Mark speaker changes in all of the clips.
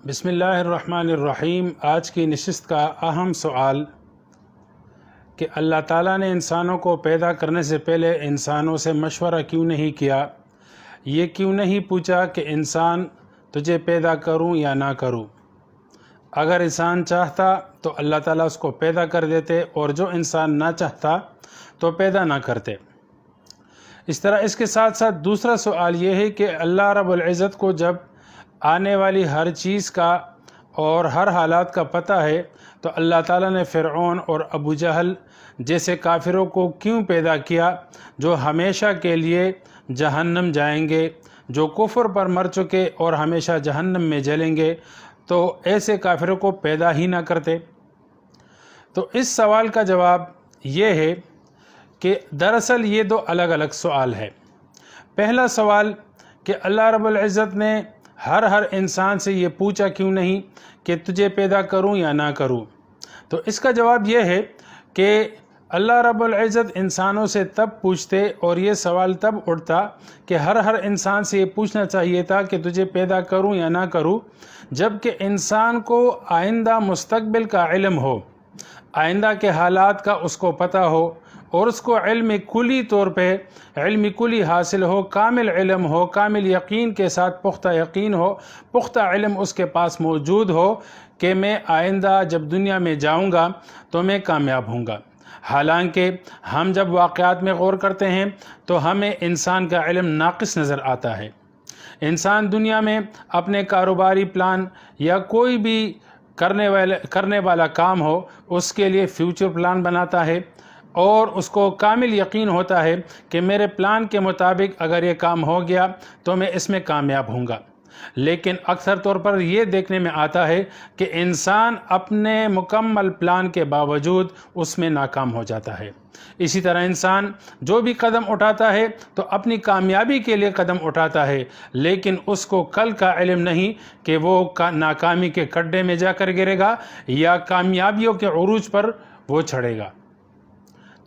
Speaker 1: بسم اللہ الرحمن الرحیم۔ آج کی نشست کا اہم سوال کہ اللہ تعالیٰ نے انسانوں کو پیدا کرنے سے پہلے انسانوں سے مشورہ کیوں نہیں کیا؟ یہ کیوں نہیں پوچھا کہ انسان تجھے پیدا کروں یا نہ کروں؟ اگر انسان چاہتا تو اللہ تعالیٰ اس کو پیدا کر دیتے، اور جو انسان نہ چاہتا تو پیدا نہ کرتے۔ اس طرح اس کے ساتھ ساتھ دوسرا سوال یہ ہے کہ اللہ رب العزت کو جب آنے والی ہر چیز کا اور ہر حالات کا پتہ ہے تو اللہ تعالیٰ نے فرعون اور ابو جہل جیسے کافروں کو کیوں پیدا کیا، جو ہمیشہ کے لیے جہنم جائیں گے، جو کفر پر مر چکے اور ہمیشہ جہنم میں جلیں گے؟ تو ایسے کافروں کو پیدا ہی نہ کرتے۔ تو اس سوال کا جواب یہ ہے کہ دراصل یہ دو الگ الگ سوال ہے۔ پہلا سوال کہ اللہ رب العزت نے ہر انسان سے یہ پوچھا کیوں نہیں کہ تجھے پیدا کروں یا نہ کروں؟ تو اس کا جواب یہ ہے کہ اللہ رب العزت انسانوں سے تب پوچھتے اور یہ سوال تب اٹھتا کہ ہر انسان سے یہ پوچھنا چاہیے تھا کہ تجھے پیدا کروں یا نہ کروں، جب کہ انسان کو آئندہ مستقبل کا علم ہو، آئندہ کے حالات کا اس کو پتہ ہو، اور اس کو علم کلی طور پہ علم کلی حاصل ہو، کامل علم ہو، کامل یقین کے ساتھ پختہ یقین ہو، پختہ علم اس کے پاس موجود ہو کہ میں آئندہ جب دنیا میں جاؤں گا تو میں کامیاب ہوں گا۔ حالانکہ ہم جب واقعات میں غور کرتے ہیں تو ہمیں انسان کا علم ناقص نظر آتا ہے۔ انسان دنیا میں اپنے کاروباری پلان یا کوئی بھی کرنے والا کام ہو، اس کے لیے فیوچر پلان بناتا ہے، اور اس کو کامل یقین ہوتا ہے کہ میرے پلان کے مطابق اگر یہ کام ہو گیا تو میں اس میں کامیاب ہوں گا۔ لیکن اکثر طور پر یہ دیکھنے میں آتا ہے کہ انسان اپنے مکمل پلان کے باوجود اس میں ناکام ہو جاتا ہے۔ اسی طرح انسان جو بھی قدم اٹھاتا ہے تو اپنی کامیابی کے لیے قدم اٹھاتا ہے، لیکن اس کو کل کا علم نہیں کہ وہ ناکامی کے گڈھے میں جا کر گرے گا یا کامیابیوں کے عروج پر وہ چڑھے گا۔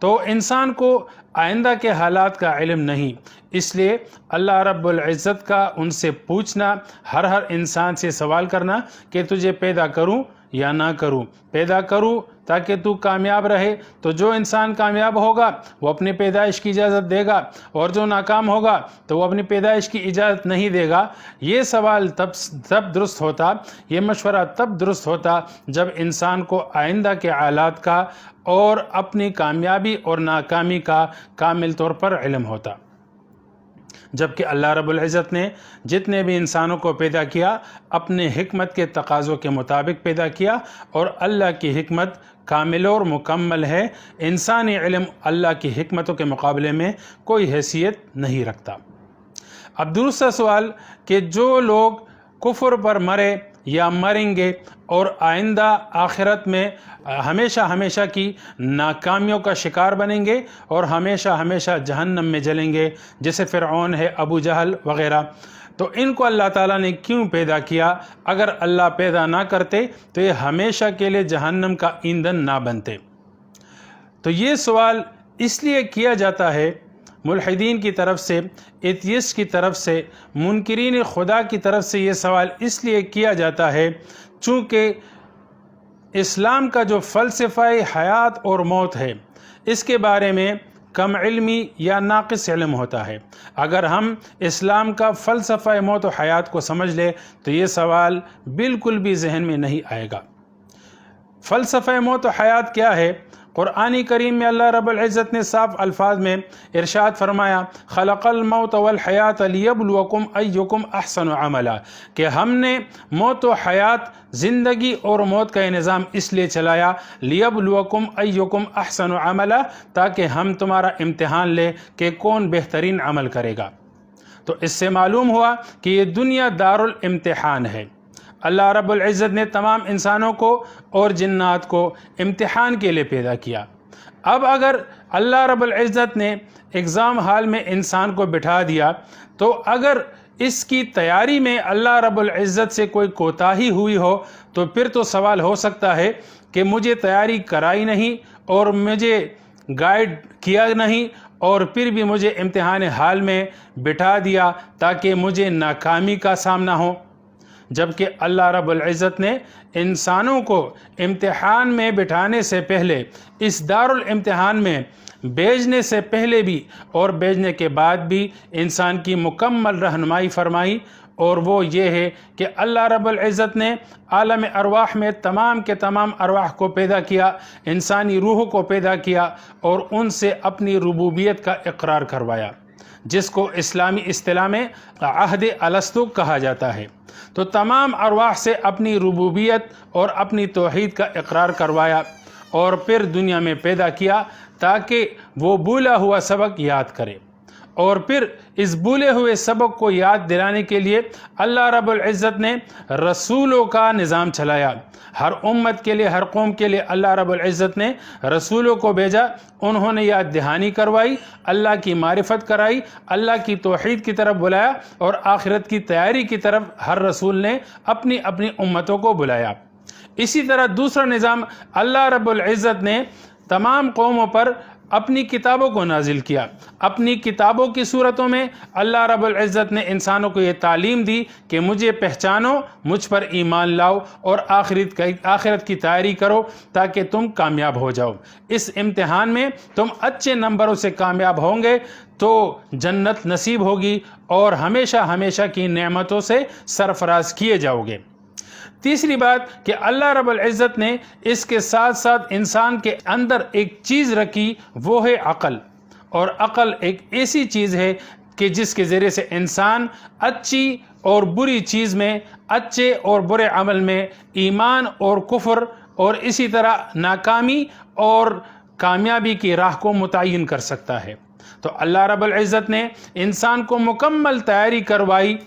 Speaker 1: تو انسان کو آئندہ کے حالات کا علم نہیں، اس لیے اللہ رب العزت کا ان سے پوچھنا، ہر انسان سے سوال کرنا کہ تجھے پیدا کروں یا نہ کروں، پیدا کروں تاکہ تو کامیاب رہے۔ تو جو انسان کامیاب ہوگا وہ اپنی پیدائش کی اجازت دے گا، اور جو ناکام ہوگا تو وہ اپنی پیدائش کی اجازت نہیں دے گا۔ یہ سوال تب درست ہوتا، یہ مشورہ تب درست ہوتا جب انسان کو آئندہ کے حالات کا اور اپنی کامیابی اور ناکامی کا کامل طور پر علم ہوتا۔ جبکہ اللہ رب العزت نے جتنے بھی انسانوں کو پیدا کیا اپنے حکمت کے تقاضوں کے مطابق پیدا کیا، اور اللہ کی حکمت کامل اور مکمل ہے۔ انسانی علم اللہ کی حکمتوں کے مقابلے میں کوئی حیثیت نہیں رکھتا۔ اب دوسرا سوال کہ جو لوگ کفر پر مرے یا مریں گے اور آئندہ آخرت میں ہمیشہ کی ناکامیوں کا شکار بنیں گے اور ہمیشہ جہنم میں جلیں گے، جیسے فرعون ہے، ابو جہل وغیرہ، تو ان کو اللہ تعالیٰ نے کیوں پیدا کیا؟ اگر اللہ پیدا نہ کرتے تو یہ ہمیشہ کے لیے جہنم کا ایندھن نہ بنتے۔ تو یہ سوال اس لیے کیا جاتا ہے ملحدین کی طرف سے، ایتھیسٹ کی طرف سے، منکرین خدا کی طرف سے، یہ سوال اس لیے کیا جاتا ہے چونکہ اسلام کا جو فلسفہ حیات اور موت ہے، اس کے بارے میں کم علمی یا ناقص علم ہوتا ہے۔ اگر ہم اسلام کا فلسفہ موت و حیات کو سمجھ لیں تو یہ سوال بالکل بھی ذہن میں نہیں آئے گا۔ فلسفہ موت و حیات کیا ہے؟ قرآن کریم میں اللہ رب العزت نے صاف الفاظ میں ارشاد فرمایا، خلق الموت والحیات لیبلوکم ایکم احسن عملا، کہ ہم نے موت و حیات، زندگی اور موت کا یہ نظام اس لیے چلایا، لیبلوکم ایکم احسن عملا، تاکہ ہم تمہارا امتحان لیں کہ کون بہترین عمل کرے گا۔ تو اس سے معلوم ہوا کہ یہ دنیا دار الامتحان ہے۔ اللہ رب العزت نے تمام انسانوں کو اور جنات کو امتحان کے لیے پیدا کیا۔ اب اگر اللہ رب العزت نے ایگزام ہال میں انسان کو بٹھا دیا تو اگر اس کی تیاری میں اللہ رب العزت سے کوئی کوتاہی ہوئی ہو تو پھر تو سوال ہو سکتا ہے کہ مجھے تیاری کرائی نہیں اور مجھے گائیڈ کیا نہیں، اور پھر بھی مجھے امتحان حال میں بٹھا دیا تاکہ مجھے ناکامی کا سامنا ہو۔ جبکہ اللہ رب العزت نے انسانوں کو امتحان میں بٹھانے سے پہلے، اس دارالامتحان میں بھیجنے سے پہلے بھی اور بھیجنے کے بعد بھی انسان کی مکمل رہنمائی فرمائی، اور وہ یہ ہے کہ اللہ رب العزت نے عالم ارواح میں تمام کے تمام ارواح کو پیدا کیا، انسانی روح کو پیدا کیا اور ان سے اپنی ربوبیت کا اقرار کروایا، جس کو اسلامی اصطلاح میں عہد الستو کہا جاتا ہے۔ تو تمام ارواح سے اپنی ربوبیت اور اپنی توحید کا اقرار کروایا اور پھر دنیا میں پیدا کیا تاکہ وہ بھولا ہوا سبق یاد کرے، اور پھر اس بھولے ہوئے سبق کو یاد دلانے کے لیے اللہ رب العزت نے رسولوں کا نظام چلایا۔ ہر امت کے لیے، ہر قوم کے لیے اللہ رب العزت نے رسولوں کو بھیجا، انہوں نے یاد دہانی کروائی، اللہ کی معرفت کرائی، اللہ کی توحید کی طرف بلایا، اور آخرت کی تیاری کی طرف ہر رسول نے اپنی اپنی امتوں کو بلایا۔ اسی طرح دوسرا نظام اللہ رب العزت نے تمام قوموں پر اپنی کتابوں کو نازل کیا۔ اپنی کتابوں کی صورتوں میں اللہ رب العزت نے انسانوں کو یہ تعلیم دی کہ مجھے پہچانو، مجھ پر ایمان لاؤ اور آخرت کی تیاری کرو تاکہ تم کامیاب ہو جاؤ۔ اس امتحان میں تم اچھے نمبروں سے کامیاب ہوں گے تو جنت نصیب ہوگی اور ہمیشہ ہمیشہ کی نعمتوں سے سرفراز کیے جاؤ گے۔ تیسری بات کہ اللہ رب العزت نے اس کے ساتھ ساتھ انسان کے اندر ایک چیز رکھی، وہ ہے عقل، اور عقل ایک ایسی چیز ہے کہ جس کے ذریعے سے انسان اچھی اور بری چیز میں، اچھے اور برے عمل میں، ایمان اور کفر اور اسی طرح ناکامی اور کامیابی کی راہ کو متعین کر سکتا ہے۔ تو اللہ رب العزت نے انسان کو مکمل تیاری کروائی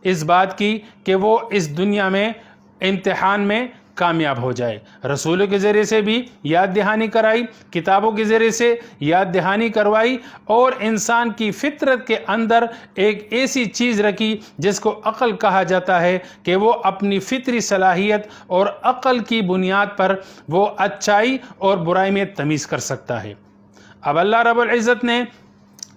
Speaker 1: اس بات کی کہ وہ اس دنیا میں امتحان میں کامیاب ہو جائے۔ رسولوں کے ذریعے سے بھی یاد دہانی کرائی، کتابوں کے ذریعے سے یاد دہانی کروائی، اور انسان کی فطرت کے اندر ایک ایسی چیز رکھی جس کو عقل کہا جاتا ہے کہ وہ اپنی فطری صلاحیت اور عقل کی بنیاد پر وہ اچھائی اور برائی میں تمیز کر سکتا ہے۔ اب اللہ رب العزت نے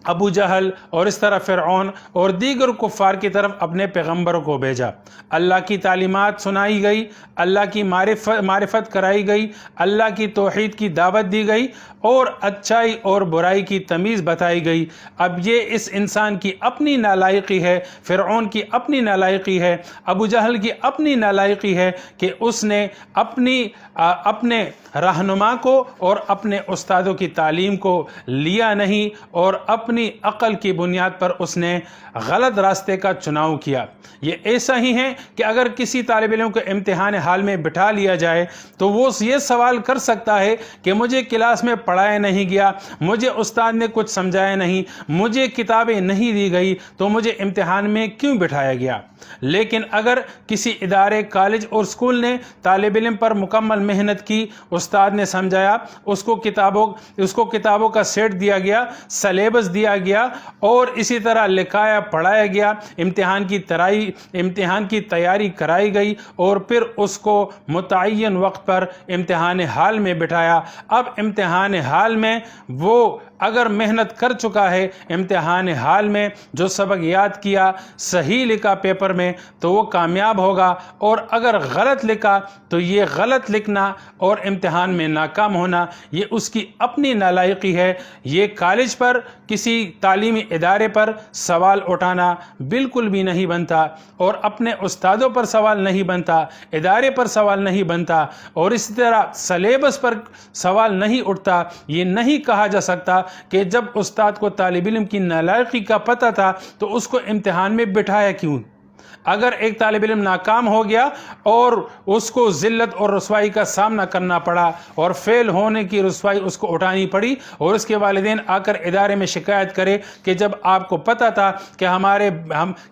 Speaker 1: ابو جہل اور اس طرح فرعون اور دیگر کفار کی طرف اپنے پیغمبروں کو بھیجا، اللہ کی تعلیمات سنائی گئی، اللہ کی معرفت کرائی گئی، اللہ کی توحید کی دعوت دی گئی اور اچھائی اور برائی کی تمیز بتائی گئی۔ اب یہ اس انسان کی اپنی نالائقی ہے، فرعون کی اپنی نالائقی ہے، ابو جہل کی اپنی نالائقی ہے کہ اس نے اپنے رہنما کو اور اپنے استادوں کی تعلیم کو لیا نہیں اور اپنی عقل کی بنیاد پر اس نے غلط راستے کا چناؤ کیا۔ یہ ایسا ہی ہے کہ اگر کسی طالب علم کو امتحان حال میں بٹھا لیا جائے تو وہ یہ سوال کر سکتا ہے کہ مجھے کلاس میں پڑھایا نہیں گیا، مجھے استاد نے کچھ سمجھایا نہیں، مجھے کتابیں نہیں دی گئی، تو مجھے امتحان میں کیوں بٹھایا گیا؟ لیکن اگر کسی ادارے، کالج اور اسکول نے طالب علم پر مکمل محنت کی، استاد نے سمجھایا، اس کو کتابوں کا سیٹ دیا گیا، سلیبس دیا گیا اور اسی طرح لکھایا پڑھایا گیا، امتحان کی تیاری کرائی گئی اور پھر اس کو متعین وقت پر امتحان حال میں بٹھایا۔ اب امتحان حال میں وہ اگر محنت کر چکا ہے، امتحان حال میں جو سبق یاد کیا، صحیح لکھا پیپر میں، تو وہ کامیاب ہوگا، اور اگر غلط لکھا تو یہ غلط لکھنا اور امتحان میں ناکام ہونا یہ اس کی اپنی نالائقی ہے۔ یہ کالج پر، کسی تعلیمی ادارے پر سوال اٹھانا بالکل بھی نہیں بنتا، اور اپنے استادوں پر سوال نہیں بنتا، ادارے پر سوال نہیں بنتا، اور اسی طرح سلیبس پر سوال نہیں اٹھتا۔ یہ نہیں کہا جا سکتا کہ جب استاد کو طالب علم کی نالائقی کا پتہ تھا تو اس کو امتحان میں بٹھایا کیوں؟ اگر ایک طالب علم ناکام ہو گیا اور اس کو ذلت اور رسوائی کا سامنا کرنا پڑا اور فیل ہونے کی رسوائی اس کو اٹھانی پڑی، اور اس کے والدین آ کر ادارے میں شکایت کرے کہ جب آپ کو پتہ تھا کہ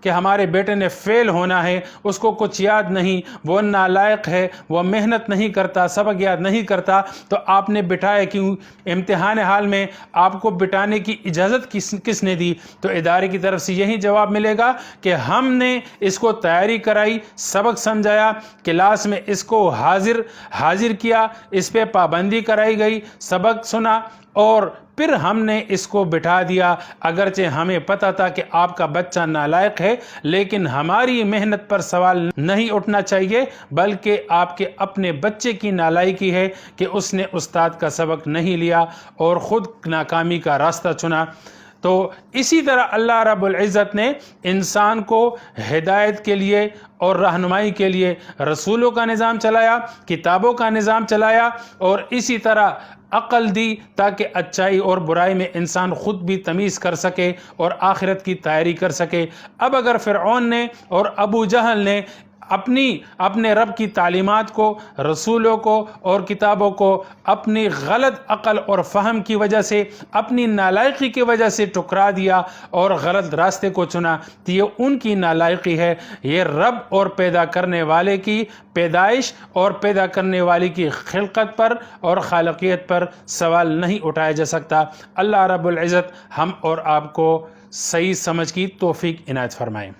Speaker 1: ہمارے بیٹے نے فیل ہونا ہے، اس کو کچھ یاد نہیں، وہ نالائق ہے، وہ محنت نہیں کرتا، سبق یاد نہیں کرتا، تو آپ نے بٹھایا کیوں؟ امتحان حال میں آپ کو بٹھانے کی اجازت کس نے دی؟ تو ادارے کی طرف سے یہی جواب ملے گا کہ ہم نے اس کو تیاری کرائی، سبق سمجھایا، کلاس میں اس کو حاضر کیا، اس پہ پابندی کرائی گئی، سبق سنا اور پھر ہم نے اس کو بٹھا دیا، اگرچہ ہمیں پتہ تھا کہ آپ کا بچہ نالائق ہے، لیکن ہماری محنت پر سوال نہیں اٹھنا چاہیے، بلکہ آپ کے اپنے بچے کی نالائقی ہے کہ اس نے استاد کا سبق نہیں لیا اور خود ناکامی کا راستہ چنا۔ تو اسی طرح اللہ رب العزت نے انسان کو ہدایت کے لیے اور رہنمائی کے لیے رسولوں کا نظام چلایا، کتابوں کا نظام چلایا، اور اسی طرح عقل دی تاکہ اچائی اور برائی میں انسان خود بھی تمیز کر سکے اور آخرت کی تیاری کر سکے۔ اب اگر فرعون نے اور ابو جہل نے اپنے رب کی تعلیمات کو، رسولوں کو اور کتابوں کو اپنی غلط عقل اور فہم کی وجہ سے، اپنی نالائقی کی وجہ سے ٹکرا دیا اور غلط راستے کو چنا، تو یہ ان کی نالائقی ہے۔ یہ رب اور پیدا کرنے والے کی پیدائش اور پیدا کرنے والی کی خلقت پر اور خالقیت پر سوال نہیں اٹھایا جا سکتا۔ اللہ رب العزت ہم اور آپ کو صحیح سمجھ کی توفیق عنایت فرمائے۔